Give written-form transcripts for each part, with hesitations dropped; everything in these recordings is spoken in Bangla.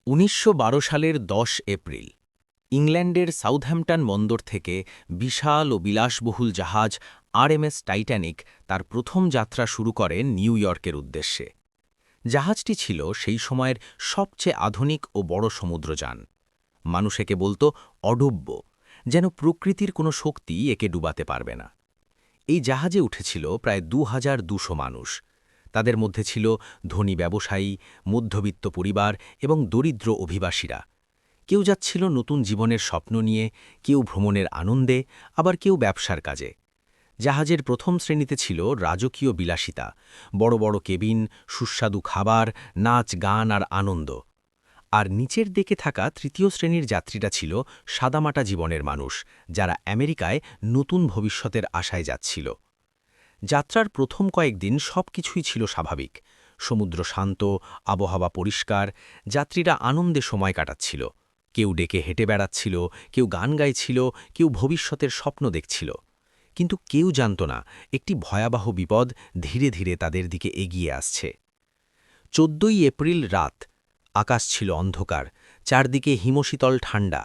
১৯১২ সালের ১০ এপ্রিল ইংল্যান্ডের সাউথহ্যাম্পটন বন্দর থেকে বিশাল ও বিলাসবহুল জাহাজ আরএমএস টাইটানিক তার প্রথম যাত্রা শুরু করে নিউ ইয়র্কের উদ্দেশ্যে। জাহাজটি ছিল সেই সময়ের সবচেয়ে আধুনিক ও বড় সমুদ্রযান। মানুষ একে বলত অডুব্য, যেন প্রকৃতির কোনো শক্তি একে ডুবাতে পারবে না। এই জাহাজে উঠেছিল প্রায় ২,২০০ মানুষ। তাদের মধ্যে ছিল ধনী ব্যবসায়ী, মধ্যবিত্ত পরিবার এবং দরিদ্র অভিবাসীরা। কেউ যাচ্ছিল নতুন জীবনের স্বপ্ন নিয়ে, কেউ ভ্রমণের আনন্দে, আবার কেউ ব্যবসার কাজে। জাহাজের প্রথম শ্রেণীতে ছিল রাজকীয় বিলাসিতা, বড় বড় কেবিন, সুস্বাদু খাবার, নাচ গান আর আনন্দ। আর নিচের দিকে থাকা তৃতীয় শ্রেণীর যাত্রীরা ছিল সাদামাটা জীবনের মানুষ, যারা আমেরিকায় নতুন ভবিষ্যতের আশায় যাচ্ছিল। যাত্রার প্রথম কয়েকদিন সবকিছুই ছিল স্বাভাবিক। সমুদ্র শান্ত, আবহাওয়া পরিষ্কার, যাত্রীরা আনন্দে সময় কাটাচ্ছিল। কেউ ডেকে হেঁটে বেড়াচ্ছিল, কেউ গান গাইছিল, কেউ ভবিষ্যতের স্বপ্ন দেখছিল। কিন্তু কেউ জানত না একটি ভয়াবহ বিপদ ধীরে ধীরে তাদের দিকে এগিয়ে আসছে। ১৪ই এপ্রিল রাত। আকাশ ছিল অন্ধকার, চারদিকে হিমশীতল ঠান্ডা।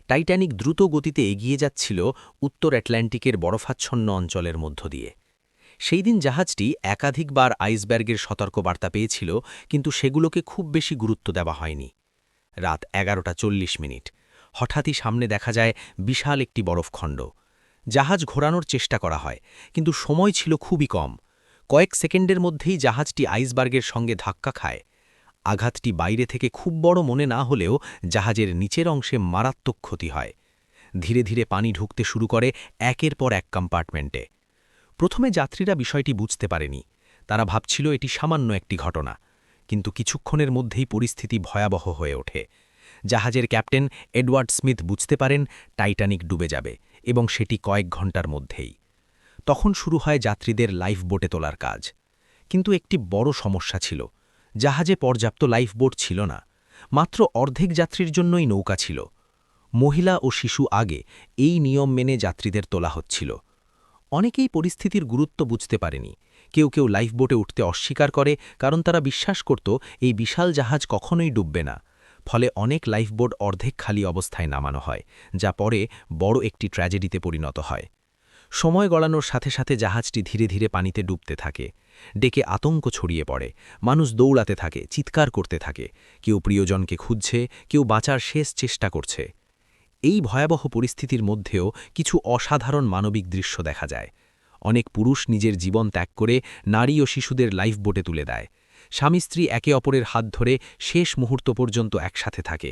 টাইটানিক দ্রুত গতিতে এগিয়ে যাচ্ছিল উত্তর আটলান্টিকের বরফাচ্ছন্ন অঞ্চলের মধ্য দিয়ে। সেই দিন জাহাজটি একাধিকবার আইসবার্গের সতর্কবার্তা পেয়েছিল, কিন্তু সেগুলোকে খুব বেশি গুরুত্ব দেওয়া হয়নি। রাত ১১:৪০। হঠাৎই সামনে দেখা যায় বিশাল একটি বরফখণ্ড। জাহাজ ঘোরানোর চেষ্টা করা হয়, কিন্তু সময় ছিল খুবই কম। কয়েক সেকেন্ডের মধ্যেই জাহাজটি আইসবার্গের সঙ্গে ধাক্কা খায়। আঘাতটি বাইরে থেকে খুব বড় মনে না হলেও জাহাজের নিচের অংশে মারাত্মক ক্ষতি হয়। ধীরে ধীরে পানি ঢুকতে শুরু করে একের পর এক কম্পার্টমেন্টে। প্রথমে যাত্রীরা বিষয়টি বুঝতে পারেনি। তারা ভাবছিল এটি সামান্য একটি ঘটনা, কিন্তু কিছুক্ষণের মধ্যেই পরিস্থিতি ভয়াবহ হয়ে ওঠে। জাহাজের ক্যাপ্টেন এডওয়ার্ড স্মিথ বুঝতে পারেন টাইটানিক ডুবে যাবে, এবং সেটি কয়েক ঘন্টার মধ্যেই। তখন শুরু হয় যাত্রীদের লাইফবোটে তোলার কাজ। কিন্তু একটি বড় সমস্যা ছিল, জাহাজে পর্যাপ্ত লাইফবোট ছিল না। মাত্র অর্ধেক যাত্রীর জন্যই নৌকা ছিল। মহিলা ও শিশু আগে এই নিয়ম মেনে যাত্রীদের তোলা হচ্ছিল। অনেকেই পরিস্থিতির গুরুত্ব বুঝতে পারেনি। কেউ কেউ লাইফবোটে উঠতে অস্বীকার করে, কারণ তারা বিশ্বাস করত এই বিশাল জাহাজ কখনোই ডুববে না। ফলে অনেক লাইফবোট অর্ধেক খালি অবস্থায় নামানো হয়, যা পরে বড় একটি ট্র্যাজেডিতে পরিণত হয়। সময় গড়ানোর সাথে সাথে জাহাজটি ধীরে ধীরে পানিতে ডুবতে থাকে। ডেকে আতঙ্ক ছড়িয়ে পড়ে। মানুষ দৌড়াতে থাকে, চিৎকার করতে থাকে। কেউ প্রিয়জনকে খুঁজছে, কেউ বাঁচার শেষ চেষ্টা করছে। এই ভয়াবহ পরিস্থিতির মধ্যেও কিছু অসাধারণ মানবিক দৃশ্য দেখা যায়। অনেক পুরুষ নিজের জীবন ত্যাগ করে নারী ও শিশুদের লাইফবোটে তুলে দেয়। স্বামী স্ত্রী একে অপরের হাত ধরে শেষ মুহূর্ত পর্যন্ত একসাথে থাকে।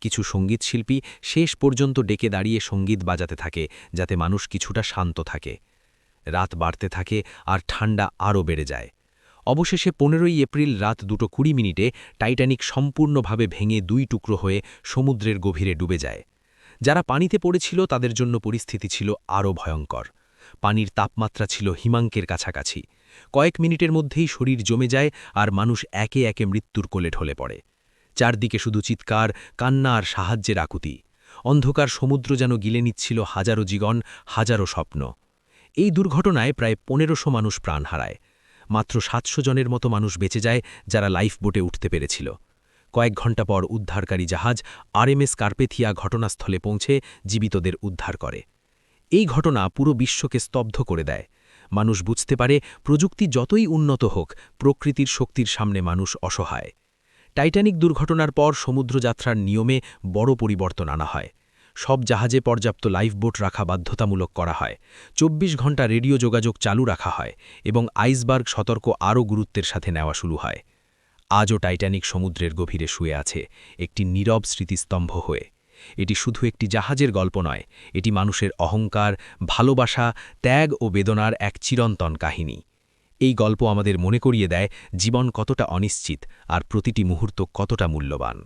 কিছু সঙ্গীতশিল্পী শেষ পর্যন্ত ডেকে দাঁড়িয়ে সঙ্গীত বাজাতে থাকে, যাতে মানুষ কিছুটা শান্ত থাকে। রাত বাড়তে থাকে আর ঠান্ডা আরও বেড়ে যায়। অবশেষে ১৫ই এপ্রিল রাত ২:২০ টাইটানিক সম্পূর্ণভাবে ভেঙে ২ টুকরো হয়ে সমুদ্রের গভীরে ডুবে যায়। যারা পানিতে পড়েছিল তাদের জন্য পরিস্থিতি ছিল আরও ভয়ঙ্কর। পানির তাপমাত্রা ছিল হিমাঙ্কের কাছাকাছি। কয়েক মিনিটের মধ্যেই শরীর জমে যায় আর মানুষ একে একে মৃত্যুর কোলে ঢলে পড়ে। চারদিকে শুধু চিৎকার, কান্না আর সাহায্যের আকুতি। অন্ধকার সমুদ্র যেন গিলে নিচ্ছিল হাজারো জীবন, হাজারো স্বপ্ন। এই দুর্ঘটনায় প্রায় ১৫০০ মানুষ প্রাণ হারায়। মাত্র ৭০০ জনের মতো মানুষ বেঁচে যায়, যারা লাইফবোটে উঠতে পেরেছিল। কয়েক ঘণ্টা পর উদ্ধারকারী জাহাজ আরএমএস কার্পেথিয়া ঘটনাস্থলে পৌঁছে জীবিতদের উদ্ধার করে। এই ঘটনা পুরো বিশ্বকে স্তব্ধ করে দেয়। মানুষ বুঝতে পারে প্রযুক্তি যতই উন্নত হোক, প্রকৃতির শক্তির সামনে মানুষ অসহায়। টাইটানিক দুর্ঘটনার পর সমুদ্রযাত্রার নিয়মে বড় পরিবর্তন আনা হয়। সব জাহাজে পর্যাপ্ত লাইফবোট রাখা বাধ্যতামূলক করা হয়। ২৪ ঘণ্টা রেডিও যোগাযোগ চালু রাখা হয় এবং আইসবার্গ সতর্ক আরও গুরুত্বের সাথে নেওয়া শুরু হয়। আজও টাইটানিক সমুদ্রের গভীরে শুয়ে আছে, একটি নীরব স্মৃতিস্তম্ভ হয়ে। এটি শুধু একটি জাহাজের গল্প নয়, এটি মানুষের অহংকার, ভালোবাসা, ত্যাগ ও বেদনার এক চিরন্তন কাহিনী। এই গল্প আমাদের মনে করিয়ে দেয় জীবন কতটা অনিশ্চিত আর প্রতিটি মুহূর্ত কতটা মূল্যবান।